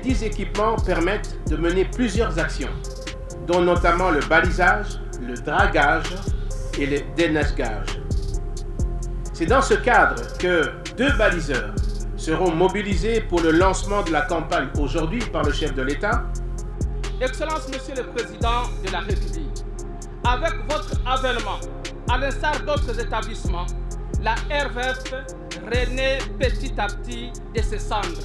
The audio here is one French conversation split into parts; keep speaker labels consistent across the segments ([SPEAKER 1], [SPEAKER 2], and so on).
[SPEAKER 1] 10 équipements permettent de mener plusieurs actions, dont notamment le balisage, le dragage et le déneigage. C'est dans ce cadre que 2 baliseurs seront mobilisés pour le lancement de la campagne aujourd'hui par le chef de l'État.
[SPEAKER 2] Excellence, Monsieur le Président de la République, avec votre avènement, à l'instar d'autres établissements, la RVF renaît petit à petit de ses cendres.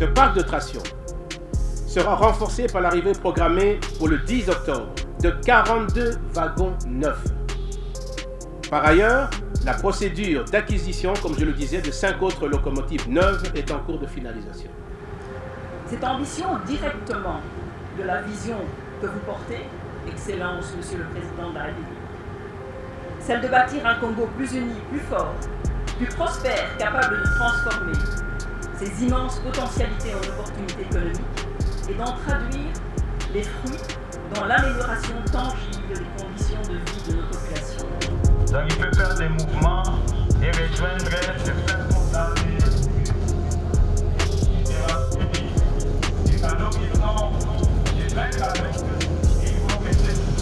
[SPEAKER 1] Ce parc de traction sera renforcé par l'arrivée programmée pour le 10 octobre de 42 wagons neufs. Par ailleurs, la procédure d'acquisition, comme je le disais, de 5 autres locomotives neuves est en cours de finalisation.
[SPEAKER 3] Cette ambition directement de la vision que vous portez, Excellence, Monsieur le Président de la République, celle de bâtir un Congo plus uni, plus fort, plus prospère, capable de transformer ses immenses potentialités en opportunités économiques et d'en traduire les fruits dans l'amélioration tangible des conditions de vie de nos populations.
[SPEAKER 4] Donc il peut faire des mouvements et rejoindre certaines condamnées des canaux qui sont des vrais avec il faut mettre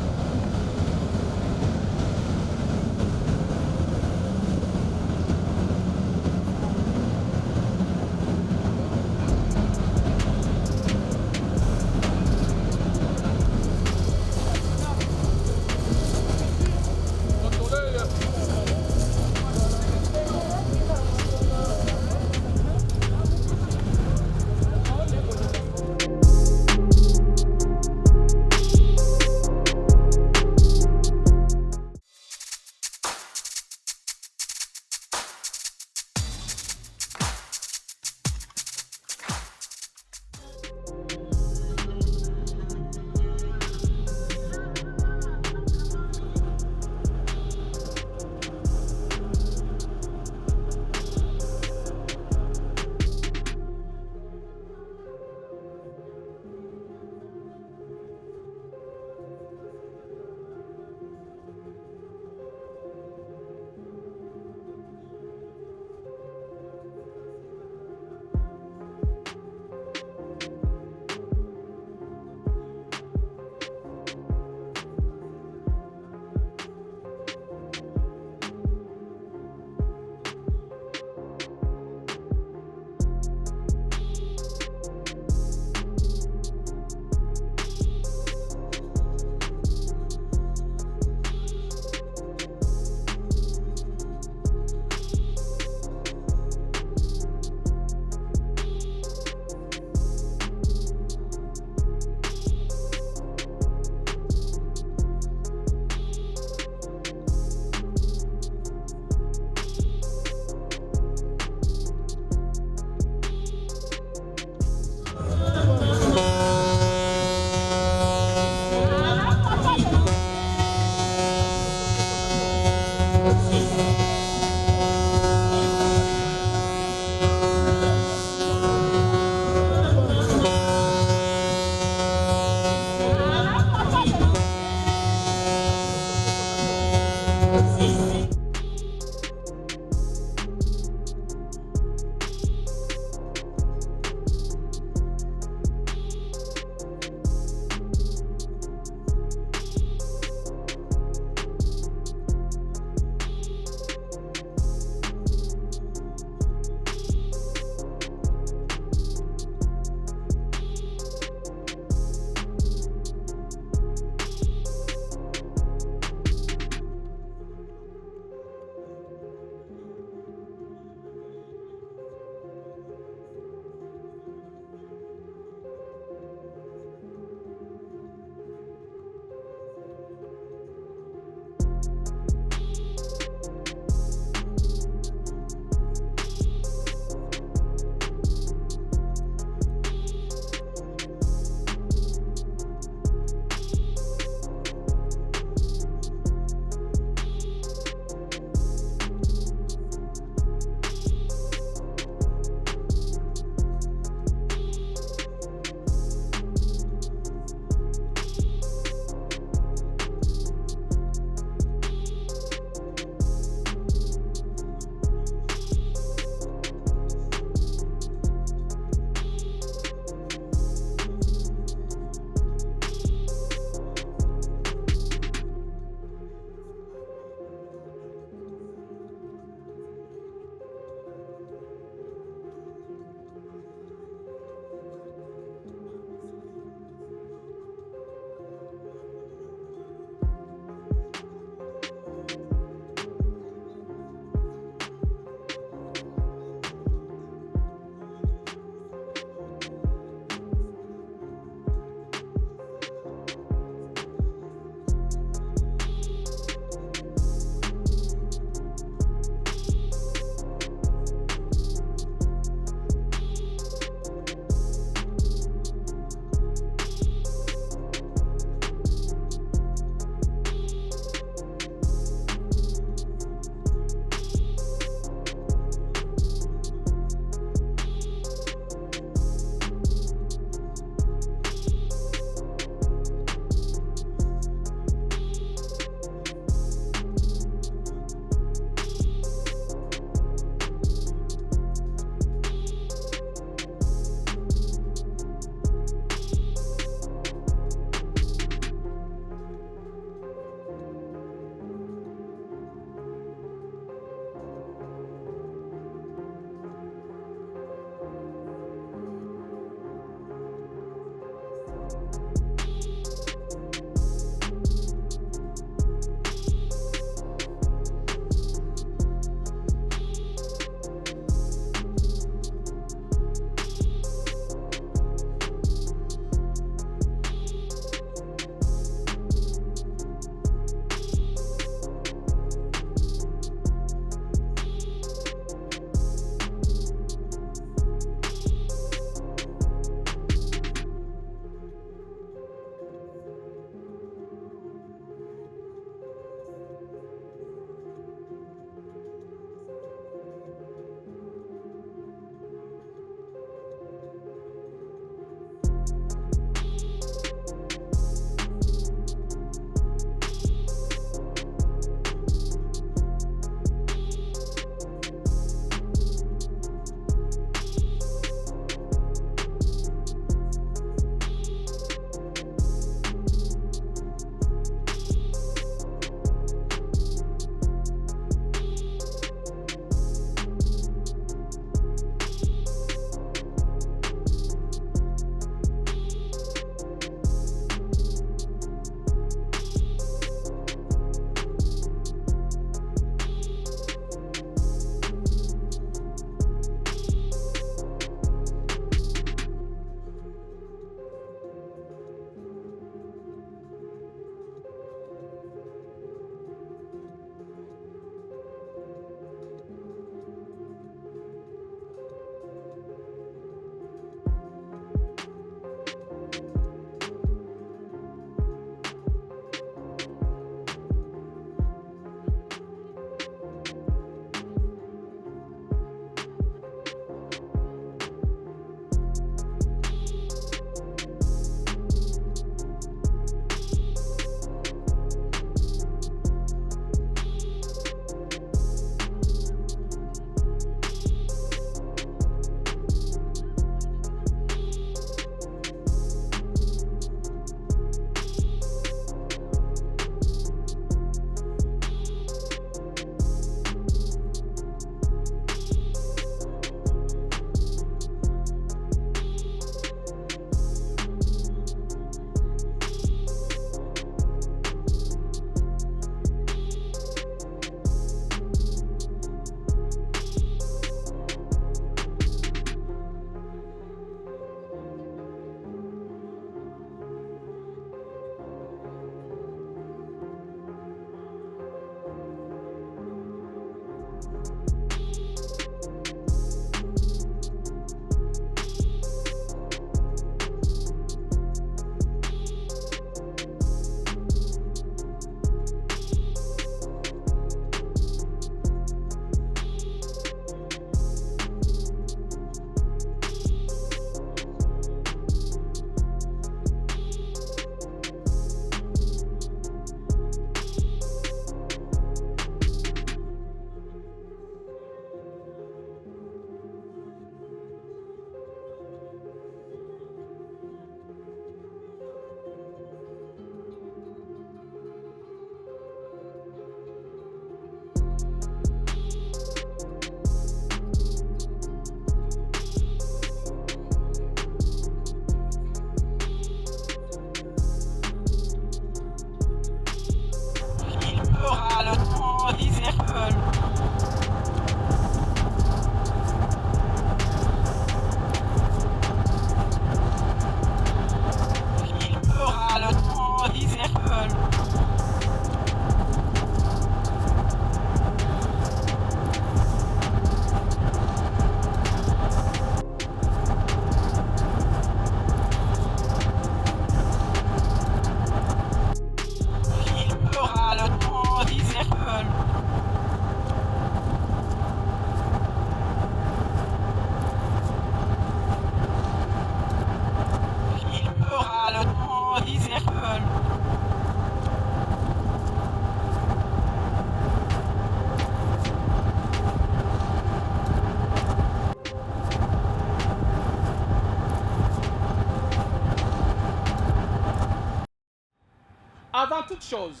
[SPEAKER 2] Avant toute chose,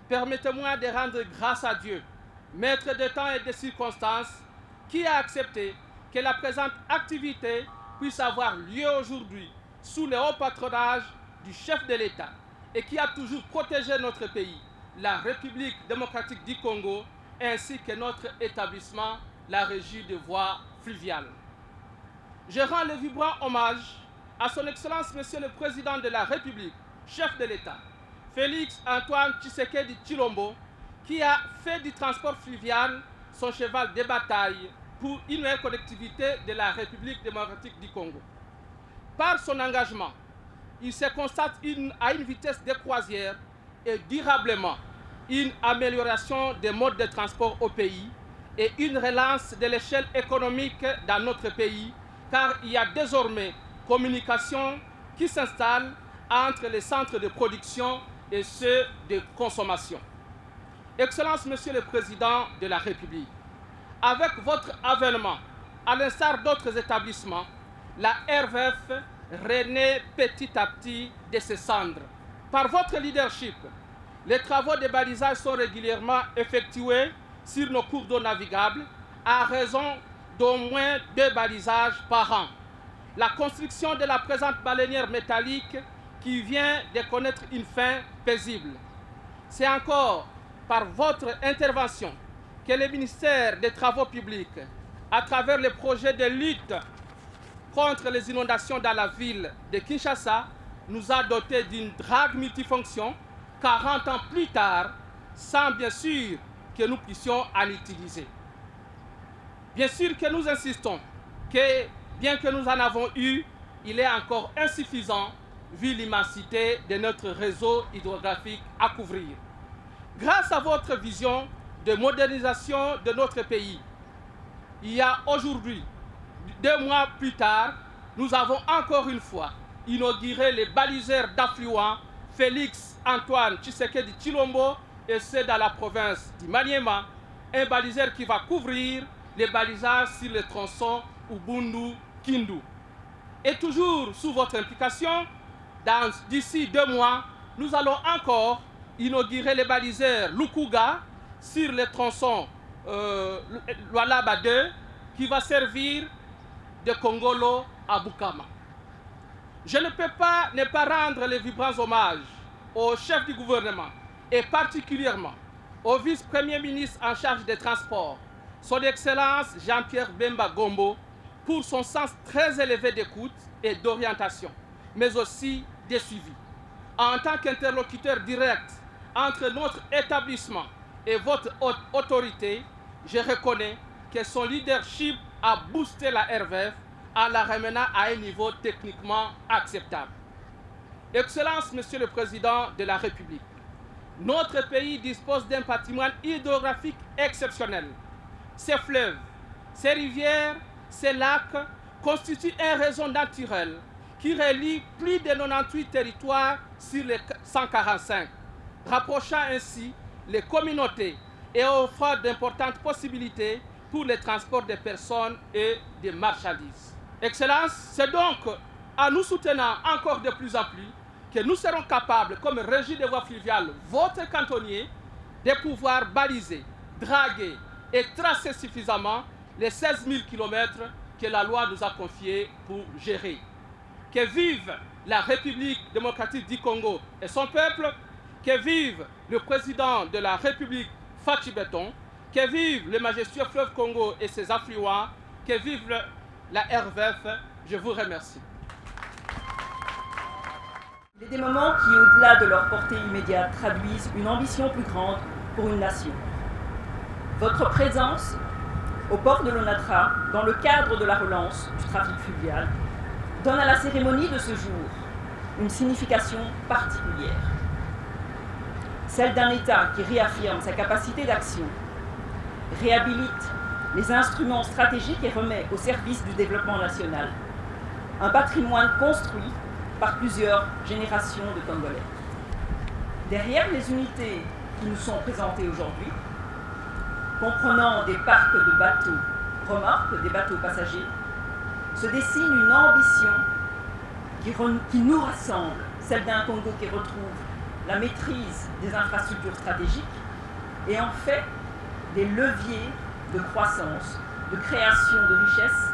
[SPEAKER 2] permettez-moi de rendre grâce à Dieu, maître des temps et des circonstances, qui a accepté que la présente activité puisse avoir lieu aujourd'hui sous le haut patronage du chef de l'État et qui a toujours protégé notre pays, la République démocratique du Congo, ainsi que notre établissement, la Régie de voies fluviales. Je rends le vibrant hommage à son Excellence Monsieur le Président de la République, chef de l'État, Félix Antoine Tshisekedi Tshilombo, qui a fait du transport fluvial son cheval de bataille pour une meilleure connectivité de la République démocratique du Congo. Par son engagement, il se constate à une vitesse de croisière et durablement une amélioration des modes de transport au pays et une relance de l'échelle économique dans notre pays, car il y a désormais communication qui s'installe entre les centres de production et ceux de consommation. Excellence, Monsieur le Président de la République, avec votre avènement, à l'instar d'autres établissements, la RVF renaît petit à petit de ses cendres. Par votre leadership, les travaux de balisage sont régulièrement effectués sur nos cours d'eau navigables à raison d'au moins 2 balisages par an. La construction de la présente baleinière métallique qui vient de connaître une fin paisible. C'est encore par votre intervention que le ministère des Travaux publics, à travers le projet de lutte contre les inondations dans la ville de Kinshasa, nous a doté d'une drague multifonction 40 ans plus tard, sans bien sûr que nous puissions en utiliser. Bien sûr que nous insistons que, bien que nous en avons eu, il est encore insuffisant vu l'immensité de notre réseau hydrographique à couvrir. Grâce à votre vision de modernisation de notre pays, il y a aujourd'hui, 2 mois plus tard, nous avons encore une fois inauguré les baliseurs d'affluents Félix Antoine Tshisekedi Tshilombo et c'est dans la province du Maniema, un baliseur qui va couvrir les balisages sur le tronçon Ubundu-Kindu. Et toujours sous votre implication, d'ici 2 mois, nous allons encore inaugurer les baliseurs Lukuga sur le tronçon Lualaba 2 qui va servir de Kongolo à Bukama. Je ne peux pas ne pas rendre les vibrants hommages au chef du gouvernement et particulièrement au vice-premier ministre en charge des transports, son Excellence Jean-Pierre Bemba Gombo, pour son sens très élevé d'écoute et d'orientation, mais aussi de suivi. En tant qu'interlocuteur direct entre notre établissement et votre autorité, je reconnais que son leadership a boosté la RVF en la ramenant à un niveau techniquement acceptable. Excellence, Monsieur le Président de la République, notre pays dispose d'un patrimoine hydrographique exceptionnel. Ces fleuves, ces rivières, ces lacs constituent un réseau naturel qui relie plus de 98 territoires sur les 145, rapprochant ainsi les communautés et offrant d'importantes possibilités pour le transport des personnes et des marchandises. Excellence, c'est donc en nous soutenant encore de plus en plus que nous serons capables, comme régie des voies fluviales, votre cantonnier, de pouvoir baliser, draguer et tracer suffisamment les 16 000 km que la loi nous a confiés pour gérer. Que vive la République démocratique du Congo et son peuple, que vive le président de la République Fatou Béton, que vive le majestueux fleuve Congo et ses affluents, que vive la RVF. Je vous remercie.
[SPEAKER 3] Il est des moments qui, au-delà de leur portée immédiate, traduisent une ambition plus grande pour une nation. Votre présence au port de l'Onatra, dans le cadre de la relance du trafic fluvial, donne à la cérémonie de ce jour une signification particulière. Celle d'un État qui réaffirme sa capacité d'action, réhabilite les instruments stratégiques et remet au service du développement national un patrimoine construit par plusieurs générations de Congolais. Derrière les unités qui nous sont présentées aujourd'hui, comprenant des parcs de bateaux remorques, des bateaux passagers, se dessine une ambition qui nous rassemble, celle d'un Congo qui retrouve la maîtrise des infrastructures stratégiques et en fait des leviers de croissance, de création de richesses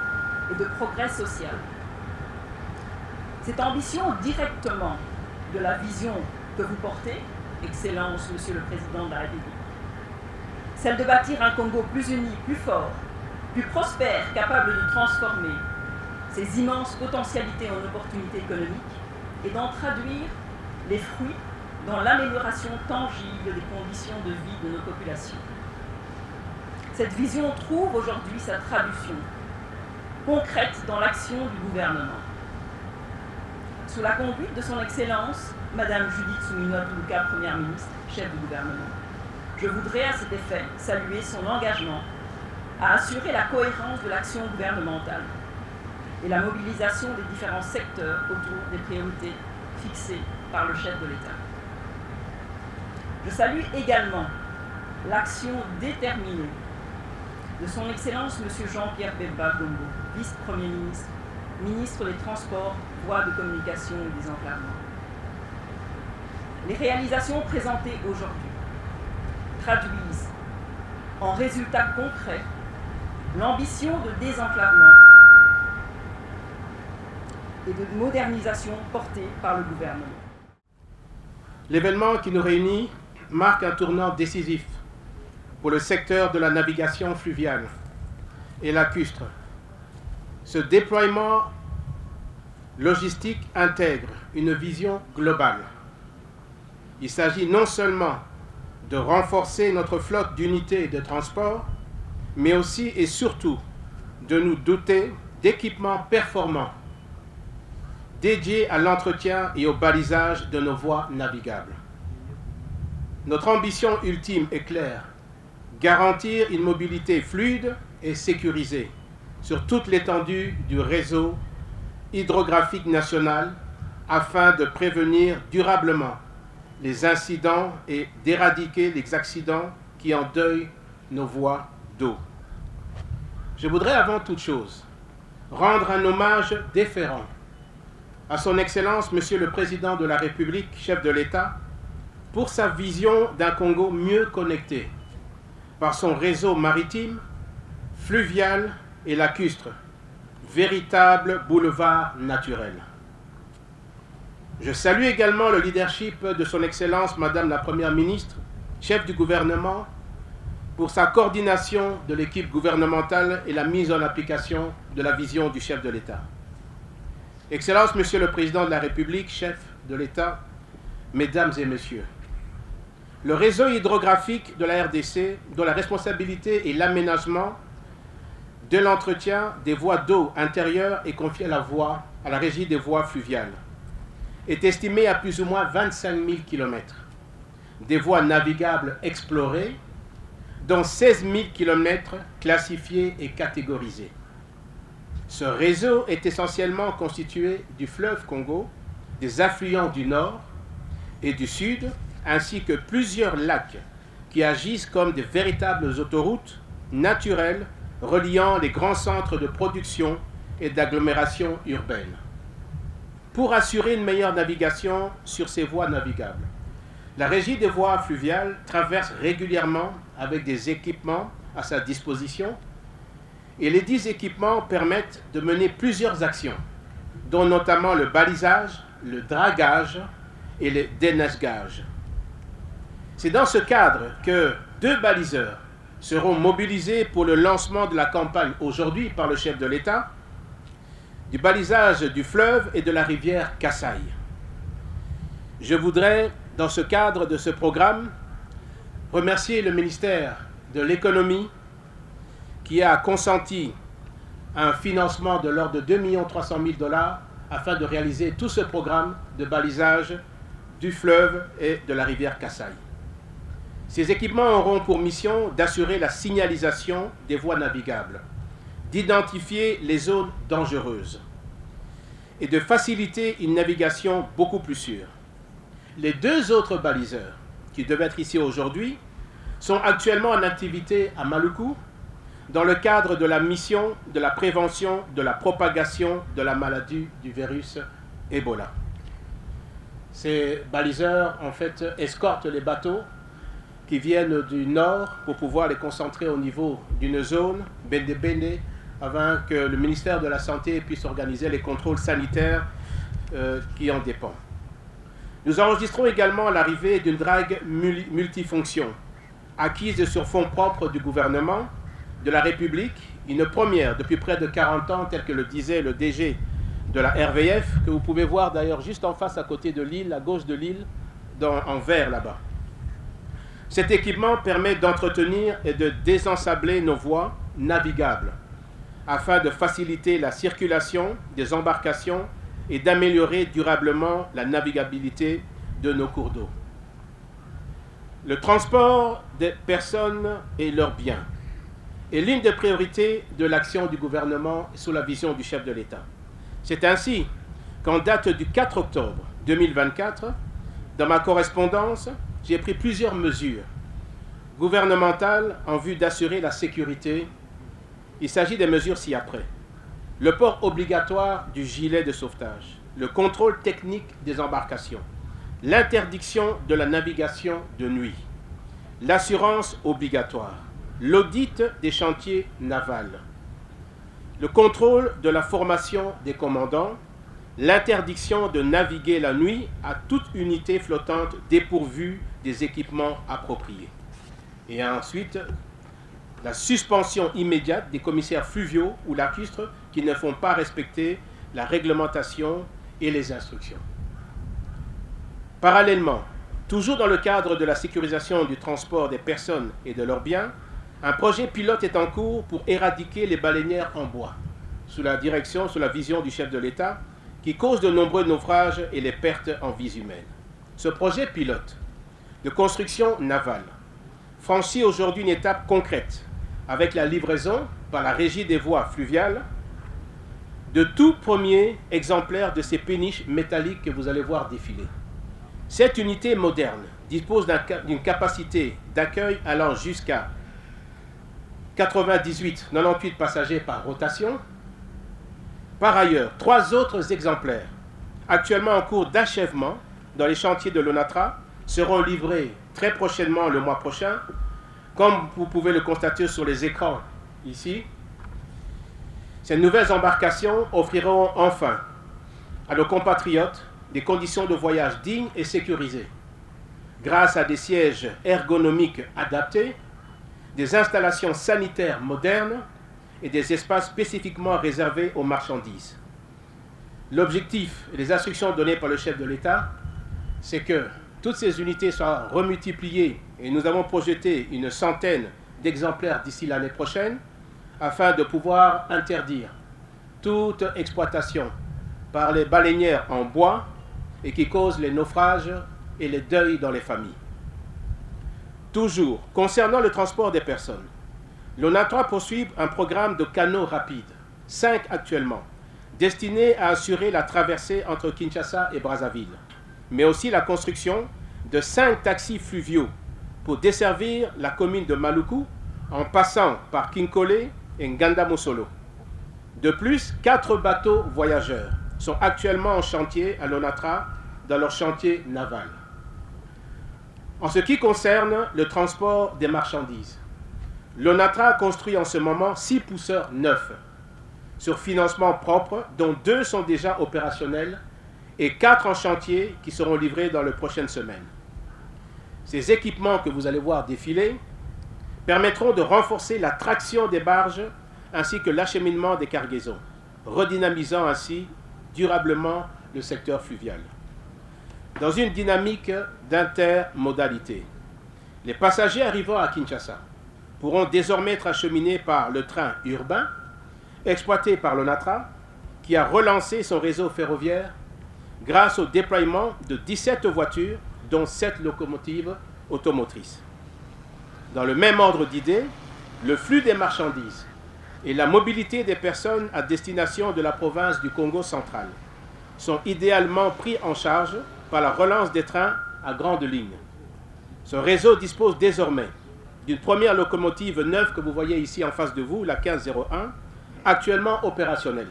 [SPEAKER 3] et de progrès social. Cette ambition directement de la vision que vous portez, Excellence, Monsieur le Président de la République. Celle de bâtir un Congo plus uni, plus fort, plus prospère, capable de transformer ses immenses potentialités en opportunités économiques et d'en traduire les fruits dans l'amélioration tangible des conditions de vie de nos populations. Cette vision trouve aujourd'hui sa traduction concrète dans l'action du gouvernement. Sous la conduite de son Excellence, Madame Judith Suminwa Tuluka, Première ministre, chef du gouvernement, je voudrais à cet effet saluer son engagement à assurer la cohérence de l'action gouvernementale et la mobilisation des différents secteurs autour des priorités fixées par le chef de l'État. Je salue également l'action déterminée de son Excellence M. Jean-Pierre Bemba Gombo, vice-premier ministre, ministre des Transports, Voies de communication et des enclavements. Les réalisations présentées aujourd'hui traduisent en résultats concrets l'ambition de désenclavement et de modernisation portée par le gouvernement.
[SPEAKER 1] L'événement qui nous réunit marque un tournant décisif pour le secteur de la navigation fluviale et lacustre. Ce déploiement logistique intègre une vision globale. Il s'agit non seulement de renforcer notre flotte d'unités de transport, mais aussi et surtout de nous doter d'équipements performants dédiés à l'entretien et au balisage de nos voies navigables. Notre ambition ultime est claire: garantir une mobilité fluide et sécurisée sur toute l'étendue du réseau hydrographique national afin de prévenir durablement les incidents et d'éradiquer les accidents qui endeuillent nos voies d'eau. Je voudrais avant toute chose rendre un hommage déférent à son Excellence Monsieur le Président de la République, chef de l'État, pour sa vision d'un Congo mieux connecté par son réseau maritime, fluvial et lacustre, véritable boulevard naturel. Je salue également le leadership de son Excellence Madame la Première ministre, chef du gouvernement, pour sa coordination de l'équipe gouvernementale et la mise en application de la vision du chef de l'État. Excellence, Monsieur le Président de la République, chef de l'État, Mesdames et Messieurs, le réseau hydrographique de la RDC, dont la responsabilité est l'aménagement de l'entretien des voies d'eau intérieures est confié à la Régie des voies fluviales, est estimé à plus ou moins 25 000 km, des voies navigables explorées, dont 16 000 km classifiés et catégorisés. Ce réseau est essentiellement constitué du fleuve Congo, des affluents du nord et du sud, ainsi que plusieurs lacs qui agissent comme de véritables autoroutes naturelles reliant les grands centres de production et d'agglomération urbaine. Pour assurer une meilleure navigation sur ces voies navigables, la Régie des voies fluviales traverse régulièrement avec des équipements à sa disposition et les 10 équipements permettent de mener plusieurs actions, dont notamment le balisage, le dragage et le déneigage. C'est dans ce cadre que 2 baliseurs seront mobilisés pour le lancement de la campagne aujourd'hui par le chef de l'État du balisage du fleuve et de la rivière Kasaï. Je voudrais, dans ce cadre de ce programme, remercier le ministère de l'Économie qui a consenti un financement de l'ordre de 2 300 000 $ afin de réaliser tout ce programme de balisage du fleuve et de la rivière Kasaï. Ces équipements auront pour mission d'assurer la signalisation des voies navigables, d'identifier les zones dangereuses et de faciliter une navigation beaucoup plus sûre. Les 2 autres baliseurs qui devaient être ici aujourd'hui sont actuellement en activité à Maluku dans le cadre de la mission de la prévention de la propagation de la maladie du virus Ebola. Ces baliseurs, en fait, escortent les bateaux qui viennent du nord pour pouvoir les concentrer au niveau d'une zone, Bende, afin que le ministère de la Santé puisse organiser les contrôles sanitaires qui en dépendent. Nous enregistrons également l'arrivée d'une drague multifonction, acquise sur fonds propres du gouvernement de la République, une première depuis près de 40 ans, tel que le disait le DG de la RVF, que vous pouvez voir d'ailleurs juste en face à côté de l'île, à gauche de l'île, en vert là-bas. Cet équipement permet d'entretenir et de désensabler nos voies navigables afin de faciliter la circulation des embarcations et d'améliorer durablement la navigabilité de nos cours d'eau. Le transport des personnes et leurs biens est l'une des priorités de l'action du gouvernement sous la vision du chef de l'État. C'est ainsi qu'en date du 4 octobre 2024, dans ma correspondance, j'ai pris plusieurs mesures gouvernementales en vue d'assurer la sécurité. Il s'agit des mesures ci-après. Le port obligatoire du gilet de sauvetage, le contrôle technique des embarcations, l'interdiction de la navigation de nuit, l'assurance obligatoire, l'audit des chantiers navals, le contrôle de la formation des commandants, l'interdiction de naviguer la nuit à toute unité flottante dépourvue des équipements appropriés. Et ensuite, la suspension immédiate des commissaires fluviaux ou lacustres qui ne font pas respecter la réglementation et les instructions. Parallèlement, toujours dans le cadre de la sécurisation du transport des personnes et de leurs biens, un projet pilote est en cours pour éradiquer les baleinières en bois, sous la vision du chef de l'État, qui cause de nombreux naufrages et les pertes en vies humaines. Ce projet pilote de construction navale franchit aujourd'hui une étape concrète avec la livraison par la Régie des voies fluviales de tout premier exemplaire de ces péniches métalliques que vous allez voir défiler. Cette unité moderne dispose d'une capacité d'accueil allant jusqu'à 98 passagers par rotation. Par ailleurs, 3 autres exemplaires, actuellement en cours d'achèvement dans les chantiers de l'ONATRA, seront livrés très prochainement le mois prochain. Comme vous pouvez le constater sur les écrans ici, ces nouvelles embarcations offriront enfin à nos compatriotes des conditions de voyage dignes et sécurisées, grâce à des sièges ergonomiques adaptés, des installations sanitaires modernes et des espaces spécifiquement réservés aux marchandises. L'objectif et les instructions données par le chef de l'État, c'est que toutes ces unités soient remultipliées et nous avons projeté une centaine d'exemplaires d'ici l'année prochaine afin de pouvoir interdire toute exploitation par les baleinières en bois et qui causent les naufrages et les deuils dans les familles. Toujours, concernant le transport des personnes, l'ONATRA poursuit un programme de canaux rapides, 5 actuellement, destinés à assurer la traversée entre Kinshasa et Brazzaville, mais aussi la construction de 5 taxis fluviaux pour desservir la commune de Maluku en passant par Kinkole et Nganda-Mosolo. De plus, 4 bateaux voyageurs sont actuellement en chantier à l'ONATRA dans leur chantier naval. En ce qui concerne le transport des marchandises, l'ONATRA construit en ce moment 6 pousseurs neufs sur financement propre, dont 2 sont déjà opérationnels et 4 en chantier qui seront livrés dans les prochaines semaines. Ces équipements que vous allez voir défiler permettront de renforcer la traction des barges ainsi que l'acheminement des cargaisons, redynamisant ainsi durablement le secteur fluvial. Dans une dynamique d'intermodalité, les passagers arrivant à Kinshasa pourront désormais être acheminés par le train urbain exploité par l'ONATRA qui a relancé son réseau ferroviaire grâce au déploiement de 17 voitures dont 7 locomotives automotrices. Dans le même ordre d'idées, le flux des marchandises et la mobilité des personnes à destination de la province du Congo central sont idéalement pris en charge par la relance des trains à grande ligne. Ce réseau dispose désormais d'une première locomotive neuve que vous voyez ici en face de vous, la 1501, actuellement opérationnelle.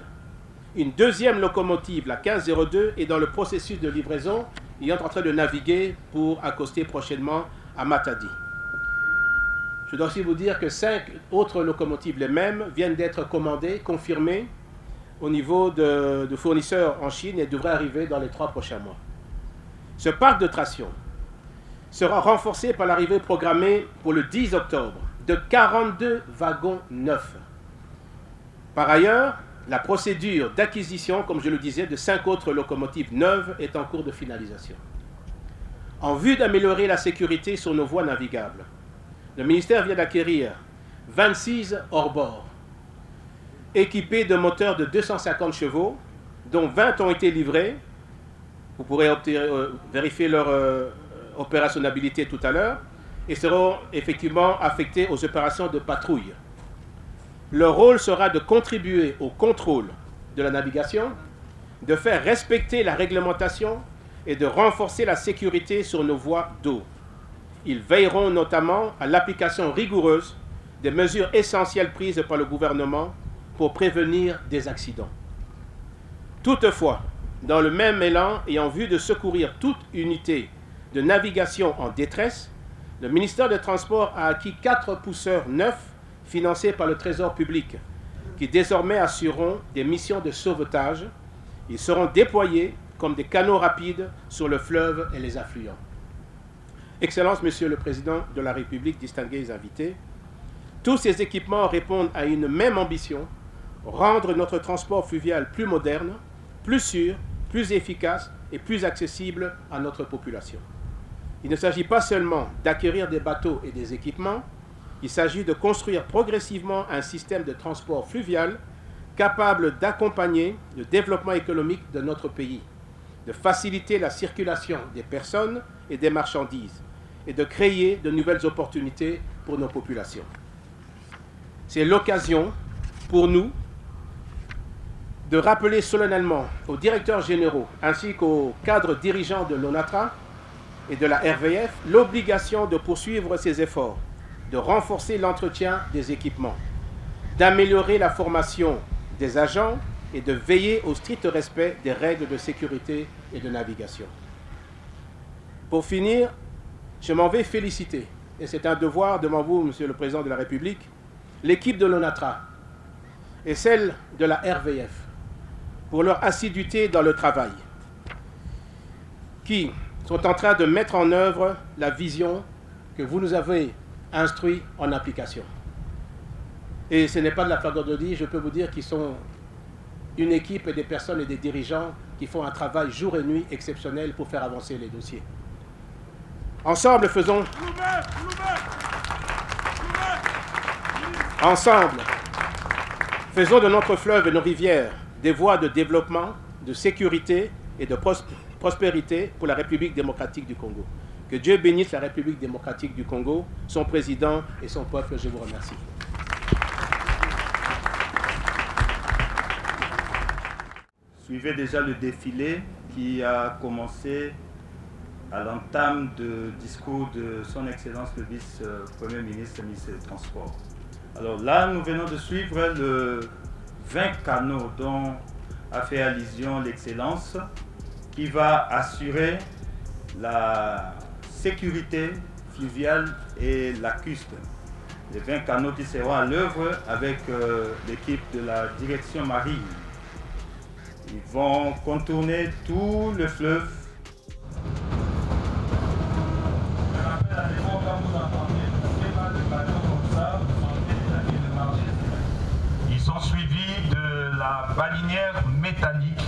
[SPEAKER 1] Une deuxième locomotive, la 1502, est dans le processus de livraison et est en train de naviguer pour accoster prochainement à Matadi. Je dois aussi vous dire que 5 autres locomotives, les mêmes, viennent d'être commandées, confirmées au niveau de fournisseurs en Chine et devraient arriver dans les 3 prochains mois. Ce parc de traction sera renforcé par l'arrivée programmée pour le 10 octobre de 42 wagons neufs. Par ailleurs, la procédure d'acquisition, comme je le disais, de 5 autres locomotives neuves est en cours de finalisation. En vue d'améliorer la sécurité sur nos voies navigables, le ministère vient d'acquérir 26 hors-bord, équipés de moteurs de 250 chevaux, dont 20 ont été livrés. Vous pourrez vérifier leur opérationnalité tout à l'heure, et seront effectivement affectés aux opérations de patrouille. Leur rôle sera de contribuer au contrôle de la navigation, de faire respecter la réglementation et de renforcer la sécurité sur nos voies d'eau. Ils veilleront notamment à l'application rigoureuse des mesures essentielles prises par le gouvernement pour prévenir des accidents. Toutefois, dans le même élan et en vue de secourir toute unité de navigation en détresse, le ministère des Transports a acquis 4 pousseurs neufs financés par le Trésor public, qui désormais assureront des missions de sauvetage. Ils seront déployés comme des canaux rapides sur le fleuve et les affluents. Excellences, Monsieur le Président de la République, distingués invités, tous ces équipements répondent à une même ambition, rendre notre transport fluvial plus moderne, plus sûr, plus efficace et plus accessible à notre population. Il ne s'agit pas seulement d'acquérir des bateaux et des équipements, il s'agit de construire progressivement un système de transport fluvial capable d'accompagner le développement économique de notre pays, de faciliter la circulation des personnes et des marchandises et de créer de nouvelles opportunités pour nos populations. C'est l'occasion pour nous de rappeler solennellement aux directeurs généraux ainsi qu'aux cadres dirigeants de l'ONATRA et de la RVF l'obligation de poursuivre ces efforts, de renforcer l'entretien des équipements, d'améliorer la formation des agents et de veiller au strict respect des règles de sécurité et de navigation. Pour finir, je m'en vais féliciter, et c'est un devoir devant vous, Monsieur le Président de la République, l'équipe de l'ONATRA et celle de la RVF pour leur assiduité dans le travail, qui sont en train de mettre en œuvre la vision que vous nous avez instruite en application. Et ce n'est pas de la flagornerie, je peux vous dire qu'ils sont une équipe et des personnes et des dirigeants qui font un travail jour et nuit exceptionnel pour faire avancer les dossiers. Ensemble, faisons de notre fleuve et nos rivières des voies de développement, de sécurité et de prospérité pour la République démocratique du Congo. Que Dieu bénisse la République démocratique du Congo, son président et son peuple. Je vous remercie.
[SPEAKER 5] Suivez déjà le défilé qui a commencé à l'entame du discours de son Excellence le vice-premier ministre des Transports. Alors là, nous venons de suivre le 20 canaux dont a fait allusion l'Excellence, qui va assurer la sécurité fluviale et lacustre. Les 20 canaux qui seront à l'œuvre avec l'équipe de la direction marine. Ils vont contourner tout le fleuve.
[SPEAKER 4] Ils sont suivis de la balinière métallique.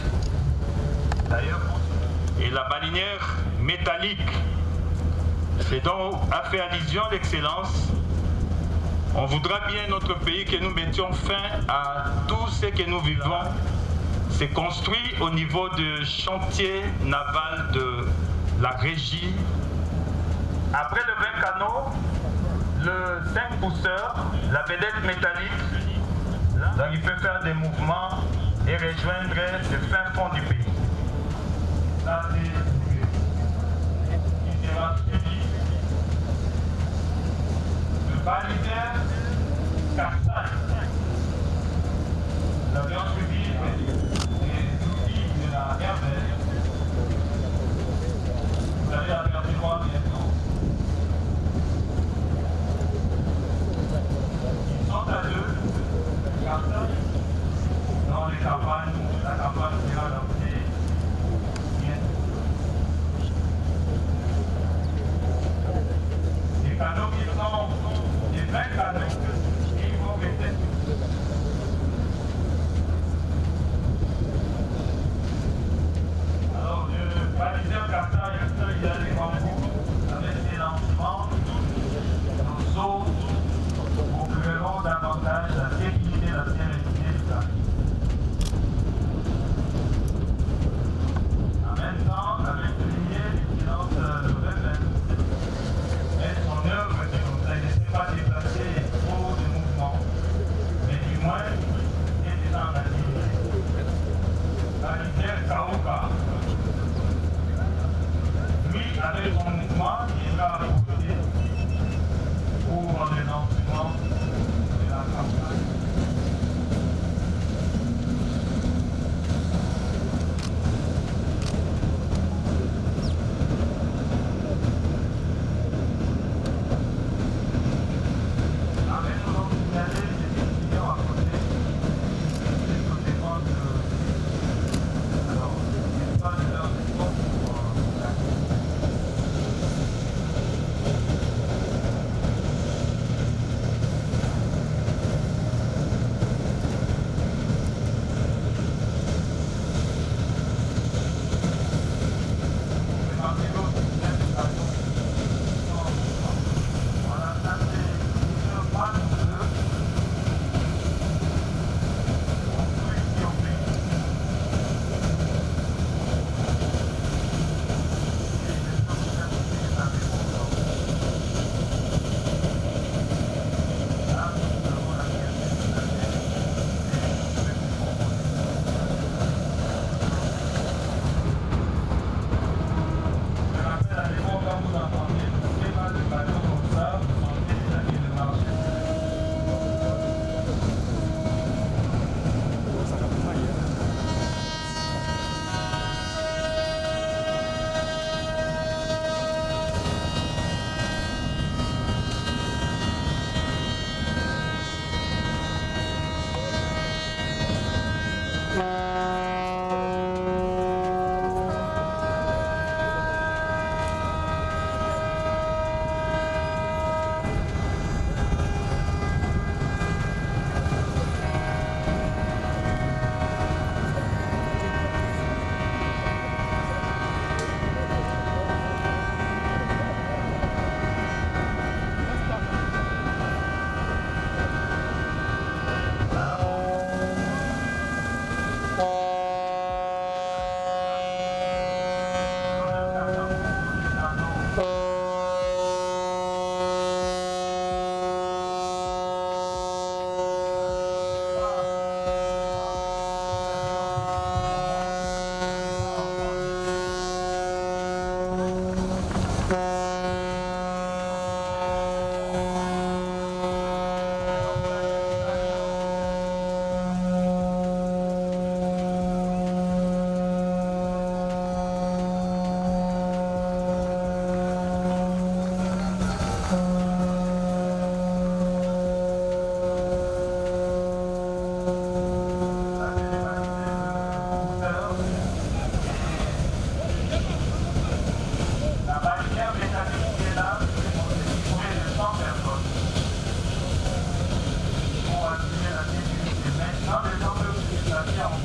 [SPEAKER 4] D'ailleurs, et la balinière métallique, c'est donc a fait allusion à l'Excellence. On voudra bien notre pays que nous mettions fin à tout ce que nous vivons. C'est construit au niveau du chantier naval de la régie. Après le 20 canaux, le 5 pousseurs, la vedette métallique, donc il peut faire des mouvements et rejoindre le fin fond du pays. Ça, il sera suivi. Le balinière Carthage. Nous avions suivi les outils de la RVF. Vous allez apercevoir bientôt. Ils sont à deux, Carthage, dans les campagnes, la campagne sera lancée bientôt.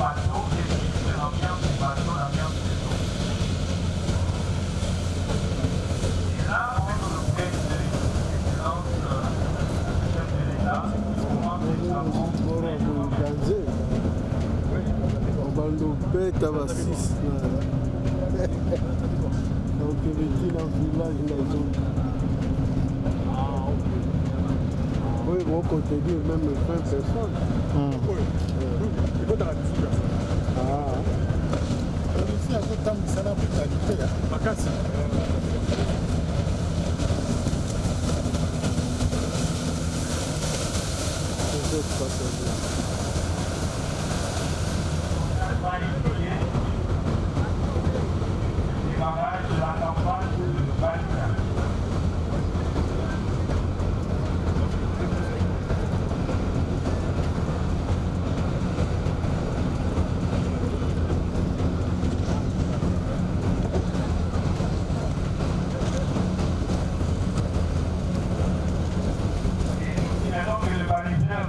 [SPEAKER 4] bateaux et puis c'est l'ambiance du bateau, l'ambiance des eaux. Et là, on est dans le chef de l'excellence, le chef de l'État, au moment des travaux.
[SPEAKER 6] Beta Bassis. Donc il était dans le village de la zone. Oui, bon, quand tu dis même 20 personnes.
[SPEAKER 7] Oui, il faut dans la 10 personnes. Ici, à ce temps, ça n'a pas qualité. Ma casse.
[SPEAKER 6] Les autres passagers.
[SPEAKER 4] Démarrage de la campagne de Balkan. Et alors que le baliseur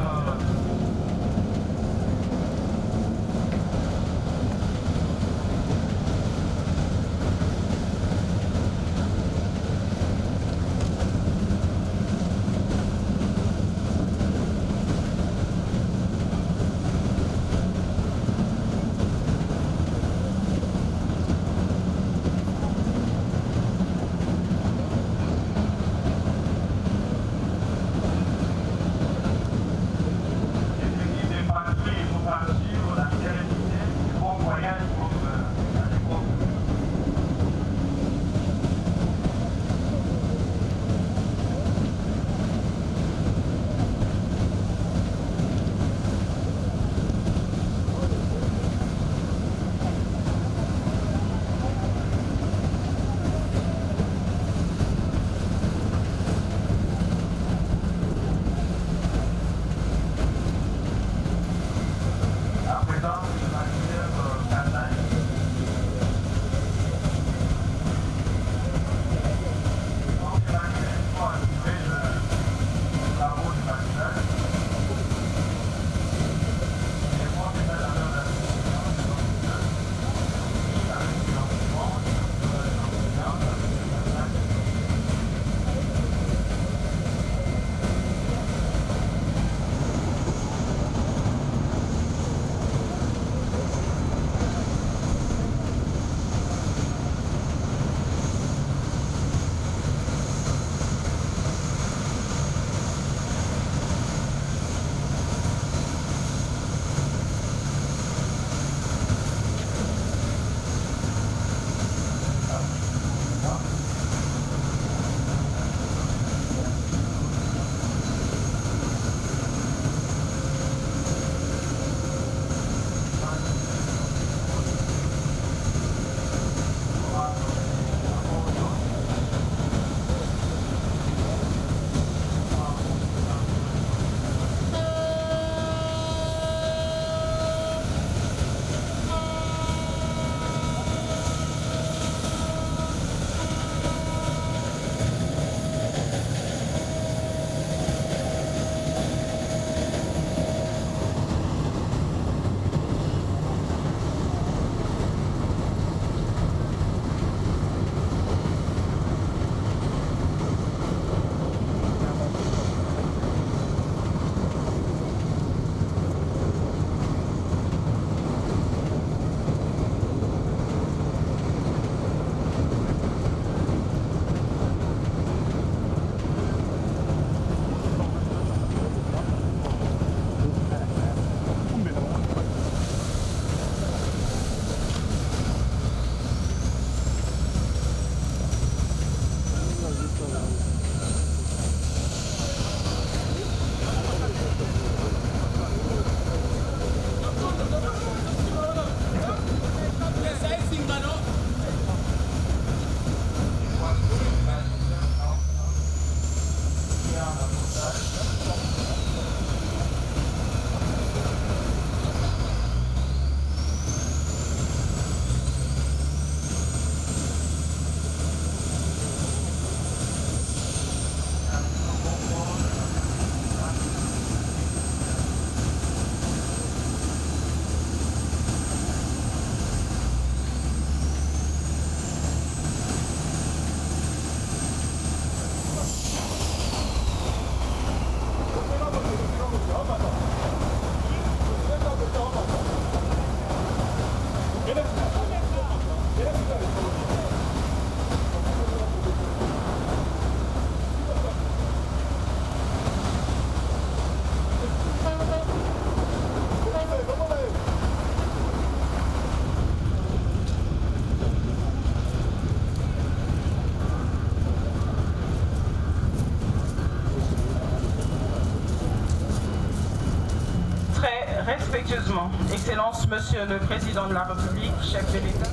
[SPEAKER 8] Affectueusement, Excellence, Monsieur le Président de la République, chef de l'État.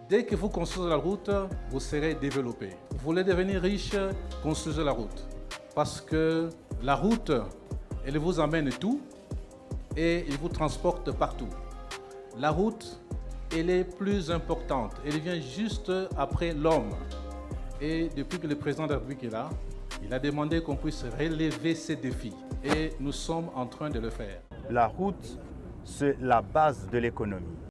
[SPEAKER 9] Dès que vous construisez la route, vous serez développé. Vous voulez devenir riche, construisez la route. Parce que la route, elle vous amène tout et elle vous transporte partout. La route, elle est plus importante. Elle vient juste après l'homme. Et depuis que le président de la République est là, il a demandé qu'on puisse relever ces défis. Et nous sommes en train de le faire.
[SPEAKER 10] La route, c'est la base de l'économie.